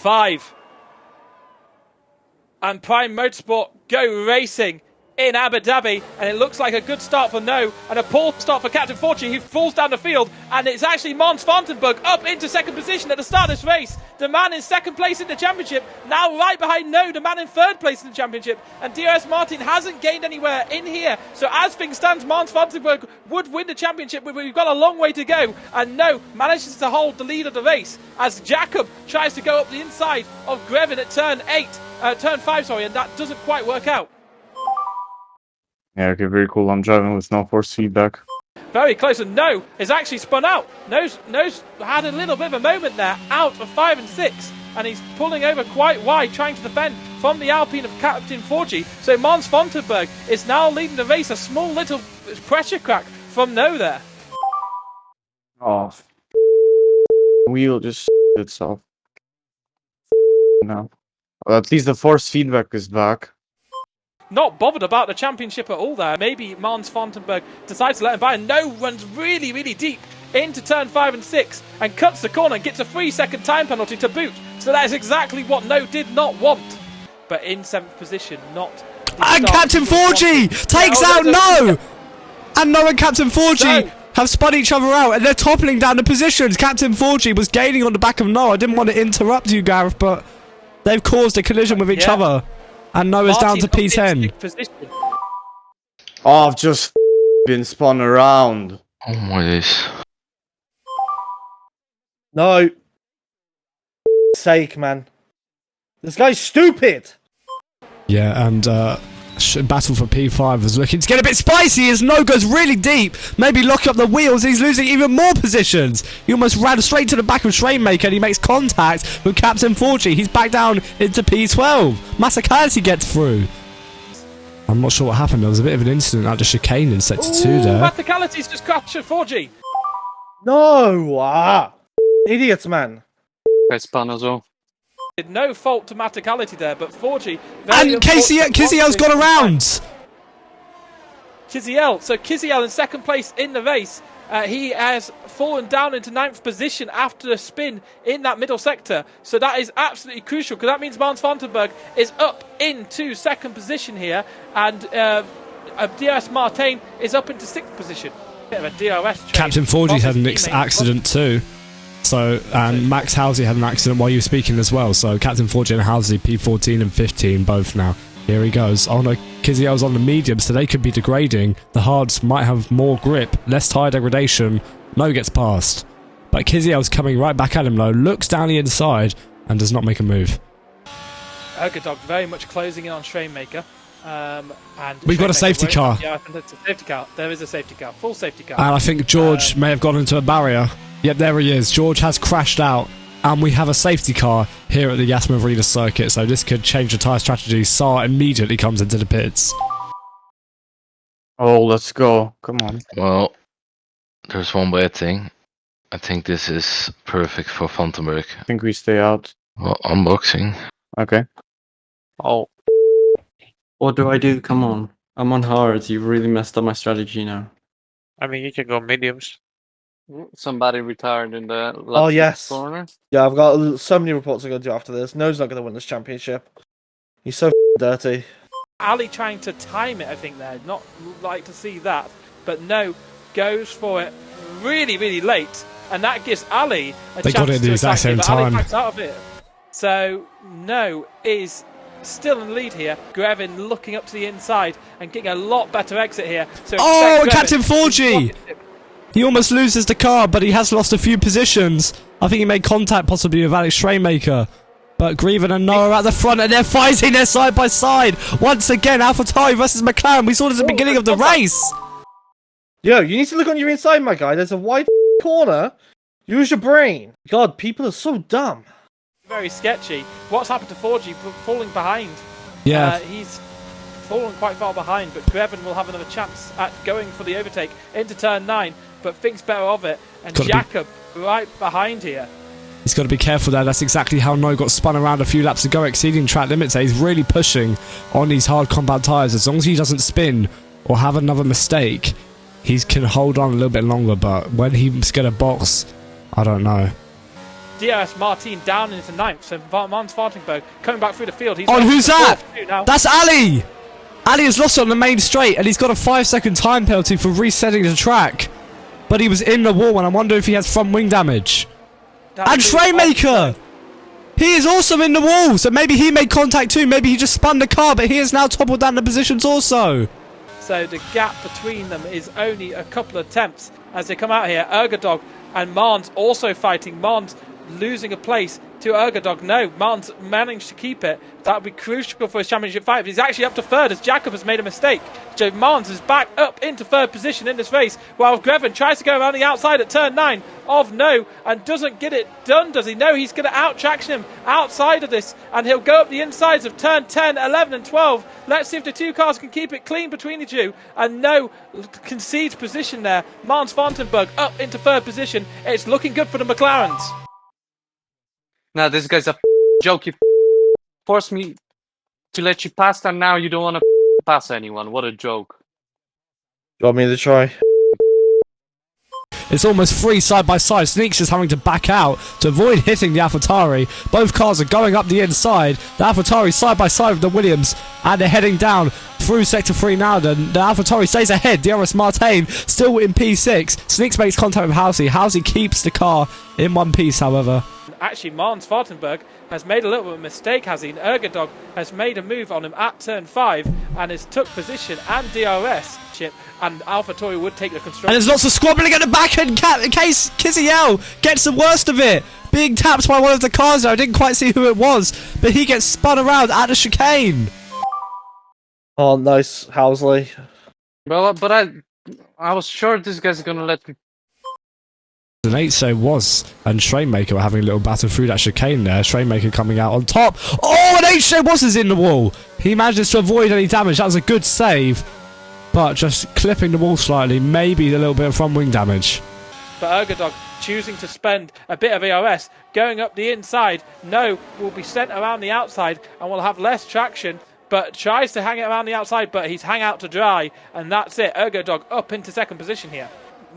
5. And Prime Motorsport go racing in Abu Dhabi, and it looks like a good start for No, and a poor start for Captain Fortune, who falls down the field, and it's actually Mons Vandenberg up into second position at the start of this race. The man in second place in the championship, now right behind No, the man in third place in the championship, and DRS Martin hasn't gained anywhere in here, so as things stand, Mons Vandenberg would win the championship, but we've got a long way to go, and No manages to hold the lead of the race, as Jacob tries to go up the inside of Grevin at turn 5, and that doesn't quite work out. Yeah, okay, very cool. I'm driving with no force feedback. Very close, and No is actually spun out. No's had a little bit of a moment there, out of 5 and 6, and he's pulling over quite wide, trying to defend from the Alpine of Captain 4G. So Mons Vandenberg is now leading the race, a small little pressure crack from No there. Oh, wheel just itself. No. Well, at least the force feedback is back. Not bothered about the championship at all there. Maybe Mons Vandenberg decides to let him by, and No runs really, really deep into turn 5 and 6 and cuts the corner and gets a 3-second time penalty to boot. So that is exactly what No did not want. But in 7th position, not... And Captain 4G takes out No! And No and Captain 4G have spun each other out, and they're toppling down the positions. Captain 4G was gaining on the back of No. I didn't want to interrupt you, Gareth, but they've caused a collision with each other. And No is down to P10. Oh, I've just been spun around. Oh my days. No. Sake, man. This guy's stupid. Yeah, and battle for P5 was looking to get a bit spicy as No goes really deep. Maybe lock up the wheels. He's losing even more positions. He almost ran straight to the back of Trainmaker, and he makes contact with Captain 4G. He's back down into P12. Masakati gets through. I'm not sure what happened. There was a bit of an incident at the chicane in sector 2 there. Masakality's just crashed at 4G. No. Idiots, man. I spun as well. No fault to Maticality there, but 4G... And Kiziel's gone around! Kiziel. So Kiziel in second place in the race. He has fallen down into 9th position after a spin in that middle sector. So that is absolutely crucial, because that means Mons Vandenberg is up into 2nd position here, and DRS Martijn is up into 6th position. Bit of a DRS trade. Captain 4G had an accident too. So, and Max Halsey had an accident while you were speaking as well. So, Captain 4G and Halsey, P14 and 15, both now. Here he goes. Oh no, Kiziel's on the medium, so they could be degrading. The hards might have more grip, less tyre degradation. No gets past. But Kiziel's coming right back at him though, looks down the inside, and does not make a move. Dog very much closing in on Trainmaker. And we've got a safety car. Yeah, I think it's a safety car. There is a safety car, full safety car. And I think George may have gone into a barrier. Yep, there he is. George has crashed out, and we have a safety car here at the Yas Marina circuit, so this could change the tyre strategy. Saar immediately comes into the pits. Oh, let's go. Come on. Well, there's one bad thing. I think this is perfect for Vandenberg. I think we stay out. Well, unboxing. Okay. Oh. What do I do? Come on. I'm on hard. You've really messed up my strategy now. I mean, you can go mediums. Somebody retired in the left corner. Yeah, I've got so many reports I'm going to do after this. No's not going to win this championship. He's so dirty. Ali trying to time it, I think, there. Not like to see that. But No goes for it really, really late. And that gives Ali a chance to got it at the exact same time. Ali backs out of it. So No is still in the lead here. Grevin looking up to the inside and getting a lot better exit here. So Captain 4G! He almost loses the car, but he has lost a few positions. I think he made contact possibly with Alex Trainmaker. But Grevin and Noah are at the front, and they're fighting there side by side. Once again, AlphaTauri versus McLaren. We saw this at the beginning of the race. Yo, you need to look on your inside, my guy. There's a wide corner. Use your brain. God, people are so dumb. Very sketchy. What's happened to 4G falling behind? Yeah. He's fallen quite far behind, but Grevin will have another chance at going for the overtake into turn 9, but thinks better of it. And Jacob right behind here. He's got to be careful there. That's exactly how No got spun around a few laps ago, exceeding track limits. He's really pushing on these hard compound tyres. As long as he doesn't spin or have another mistake, he can hold on a little bit longer, but when he's going to box, I don't know. DRS Martijn down into 9th. So Mons Vandenberg coming back through the field. He's Oh, and who's that? Now. That's Ali! Ali has lost it on the main straight, and he's got a 5-second time penalty for resetting the track. But he was in the wall, and I wonder if he has front wing damage. And Trainmaker! He is also in the wall, so maybe he made contact too. Maybe he just spun the car, but he is now toppled down the positions also. So the gap between them is only a couple of attempts as they come out here. Ergodog and Mons also fighting. Mons losing a place to Ergodog. No, Mons managed to keep it. That would be crucial for his championship fight. But he's actually up to 3rd as Jakob has made a mistake. So Mons is back up into 3rd position in this race, while Greven tries to go around the outside at turn 9 of no and doesn't get it done, does he? No, he's going to out-traction him outside of this, and he'll go up the insides of turn 10, 11 and 12. Let's see if the two cars can keep it clean between the two, and no concedes position there. Mons Vandenberg up into 3rd position. It's looking good for the McLarens. Now this guy's a joke. You forced me to let you pass, and now you don't want to pass anyone. What a joke. You want me to try? It's almost free side by side. Sneaks is having to back out to avoid hitting the AlphaTauri. Both cars are going up the inside. The AlphaTauri side by side with the Williams, and they're heading down through sector 3 now. The AlphaTauri stays ahead. DRS Martijn still in P6. Sneaks makes contact with Halsey. Halsey keeps the car in one piece, however. Actually, Mons Vandenberg has made a little bit of a mistake, has he? Ergodog has made a move on him at turn 5 and has took position and DRS chip, and AlphaTauri would take the construction. And there's lots of squabbling at the back end. Case Kiziel gets the worst of it, being tapped by one of the cars there. I didn't quite see who it was, but he gets spun around at the chicane. Oh, nice, Housley. But I was sure this guy's gonna let me. And 8 was, and Trainmaker were having a little battle through that chicane there. Trainmaker coming out on top. Oh, and 8 was in the wall. He manages to avoid any damage. That was a good save, but just clipping the wall slightly, maybe a little bit of front wing damage. But Ergodog choosing to spend a bit of ERS, going up the inside. No, will be sent around the outside and will have less traction, but tries to hang it around the outside, but he's hang out to dry, and that's it. Ergodog up into 2nd position here.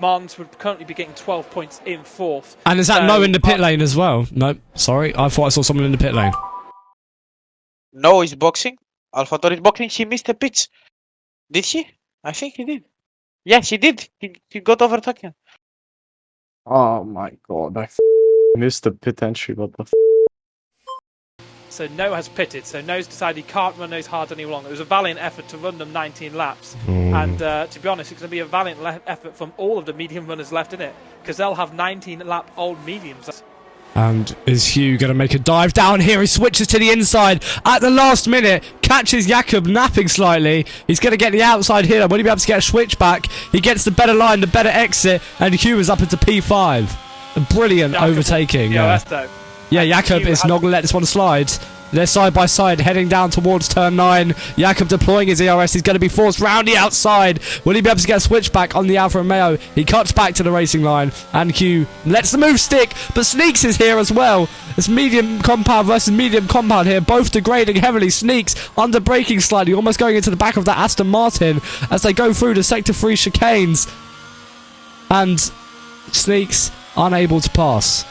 Mons would currently be getting 12 points in 4th. And is that no in the pit lane as well? No, sorry, I thought I saw someone in the pit lane. No, it's boxing. AlphaTauri is boxing. She missed the pitch. Did she? I think he did. Yeah, she did. He got overtaken. Oh my god, I missed the pit entry, what the So No has pitted, so No's decided he can't run those hard any longer. It was a valiant effort to run them 19 laps. And to be honest, it's going to be a valiant effort from all of the medium runners left in it, because they'll have 19-lap old mediums. And is Hugh going to make a dive down here? He switches to the inside at the last minute, catches Jakob napping slightly. He's going to get the outside here. Will he be able to get a switch back? He gets the better line, the better exit, and Hugh is up into P5. A brilliant overtaking. Yeah, Jakob is not going to let this one slide. They're side by side, heading down towards turn 9. Jakob deploying his ERS. He's going to be forced round the outside. Will he be able to get a switch back on the Alfa Romeo? He cuts back to the racing line, and Q lets the move stick, but Sneaks is here as well. It's medium compound versus medium compound here, both degrading heavily. Sneaks under braking slightly, almost going into the back of that Aston Martin as they go through the sector 3 chicanes. And Sneaks unable to pass.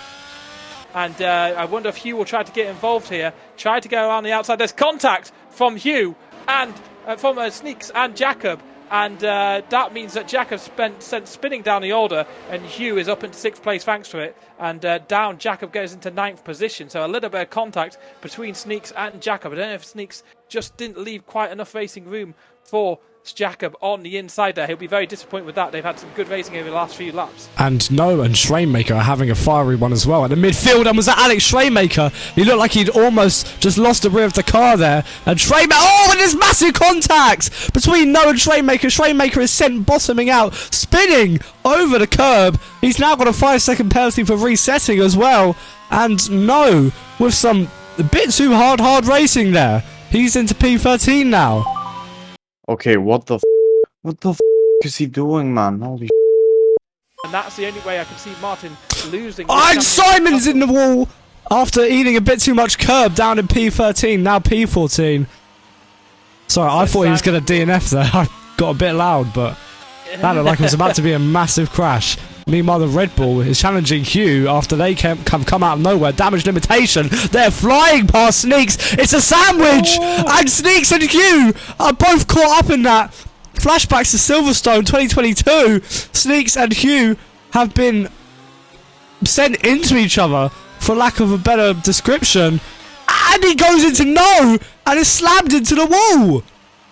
And I wonder if Hugh will try to get involved here. Try to go around the outside. There's contact from Hugh and from Sneaks and Jakob. And that means that Jakob sent spinning down the order, and Hugh is up into 6th place thanks to it. And down, Jakob goes into 9th position. So a little bit of contact between Sneaks and Jakob. I don't know if Sneaks just didn't leave quite enough racing room for Jakob on the inside there. He'll be very disappointed with that. They've had some good racing over the last few laps. And No and Schrainmaker are having a fiery one as well. At the midfield, and was that Alex Schrainmaker? He looked like he'd almost just lost the rear of the car there. And Schrainmaker, oh, and there's massive contact between No and Schrainmaker. Schrainmaker is sent bottoming out, spinning over the curb. He's now got a 5-second penalty for resetting as well. And No, with some a bit too hard racing there. He's into P13 now. Okay, what the is he doing, man? Holy And that's the only way I can see Martin losing. And Simon's in the wall after eating a bit too much curb down in P13, now P14. Sorry, I thought he was going to DNF there. I got a bit loud, but that looked like it was about to be a massive crash. Meanwhile, the Red Bull is challenging Hugh after they have come out of nowhere. Damage limitation. They're flying past Sneaks. It's a sandwich! And Sneaks and Hugh are both caught up in that. Flashbacks to Silverstone 2022. Sneaks and Hugh have been sent into each other, for lack of a better description. And he goes into no! And is slammed into the wall!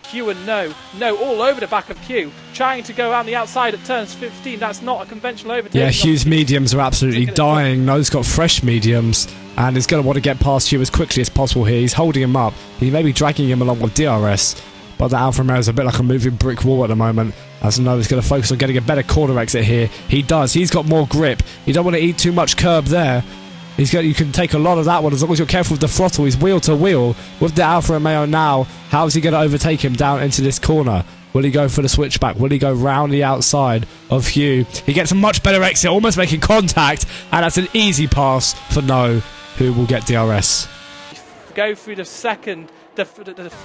Hugh and No all over the back of Hugh, trying to go around the outside at turns 15. That's not a conventional overtaking. Yeah, Hugh's mediums are absolutely dying. No's got fresh mediums and is going to want to get past Hugh as quickly as possible here. He's holding him up. He may be dragging him along with DRS, but the Alfa Romeo is a bit like a moving brick wall at the moment, as No's going to focus on getting a better corner exit here. He does. He's got more grip. You don't want to eat too much curb there. You can take a lot of that one as long as you're careful with the throttle. He's wheel to wheel with the Alfa Romeo now. How is he going to overtake him down into this corner? Will he go for the switchback? Will he go round the outside of Hugh? He gets a much better exit, almost making contact, and that's an easy pass for No, who will get DRS. Go through the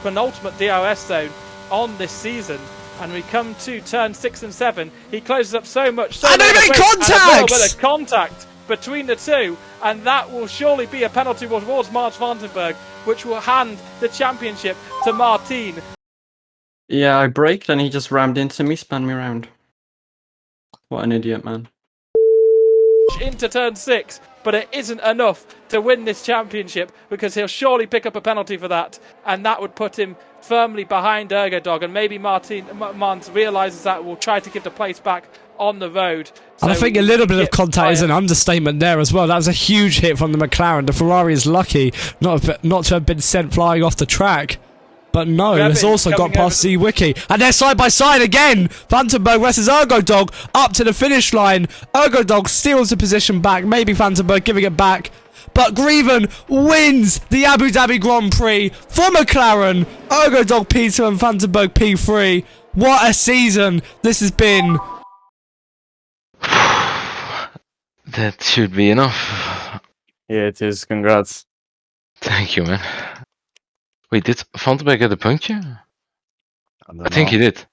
penultimate DRS zone on this season, and we come to turn 6 and 7. He closes up so much, and they make contact! And a little bit of contact between the two, and that will surely be a penalty towards Mark Vandenberg, which will hand the championship to Martijn. Yeah, I braked and he just rammed into me, spun me around. What an idiot, man. Into turn 6, but it isn't enough to win this championship, because he'll surely pick up a penalty for that, and that would put him firmly behind Ergodog, and maybe Mans realises that, will try to give the place back on the road. And I think a little bit of contact is an understatement there as well. That was a huge hit from the McLaren. The Ferrari is lucky not to have been sent flying off the track. But No has also got past Z-Wiki. And they're side by side again. Vandenberg versus Ergodog up to the finish line. Ergodog steals the position back. Maybe Vandenberg giving it back. But Grieven wins the Abu Dhabi Grand Prix for McLaren. Ergodog P2 and Vandenberg P3. What a season this has been. That should be enough. Yeah, it is. Congrats. Thank you, man. Wait, did Vandenberg get a puncture? I think he did.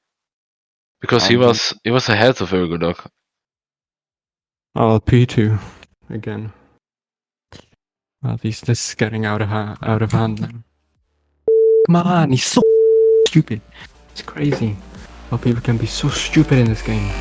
Because he was ahead of Ergodog. Oh, P2 again. Well, this is getting out of hand now. Come on, he's so stupid. It's crazy how people can be so stupid in this game.